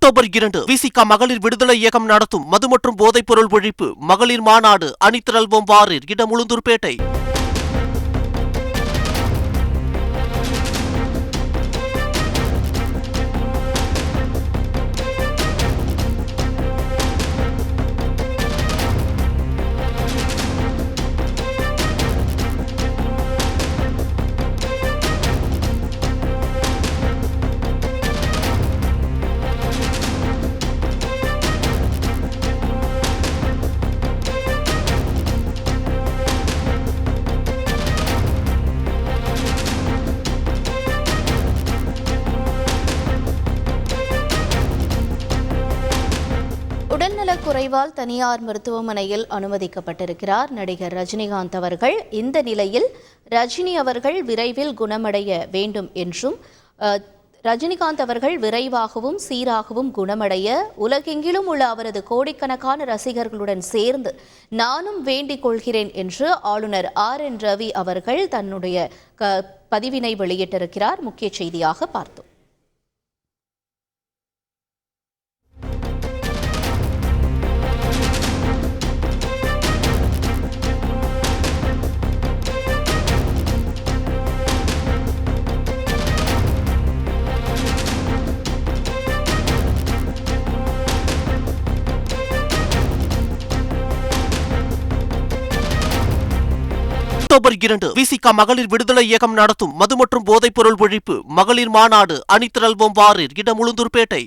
October 2 விசிக மகளிர் விடுதலை இயக்கம் நடத்தும் மது மற்றும் போதைப் பொருள் ஒழிப்பு மகளிர் மாநாடு அணிதிரள்வோம் வாரீர். இடம் உளுந்தூர்பேட்டை. உடல்நலக் குறைவால் தனியார் மருத்துவமனையில் அனுமதிக்கப்பட்டிருக்கிறார் நடிகர் ரஜினிகாந்த் அவர்கள். இந்த நிலையில் ரஜினி அவர்கள் விரைவில் குணமடைய வேண்டும் என்றும் ரஜினிகாந்த் அவர்கள் விரைவாகவும் சீராகவும் குணமடைய உலகெங்கிலும் உள்ள அவரது கோடிக்கணக்கான ரசிகர்களுடன் சேர்ந்து நானும் வேண்டிக் கொள்கிறேன் என்று ஆளுநர் RN ரவி அவர்கள் தன்னுடைய பதிவினை வெளியிட்டிருக்கிறார். முக்கிய செய்தியாக பார்த்தோம். அக்டோபர் 2 விசிக மகளிர் விடுதலை இயக்கம் நடத்தும் மது மற்றும் போதைப் பொருள் ஒழிப்பு மகளிர் மாநாடு அணிதிரள்வோம் வாரீர். இடம் உளுந்தூர்பேட்டை.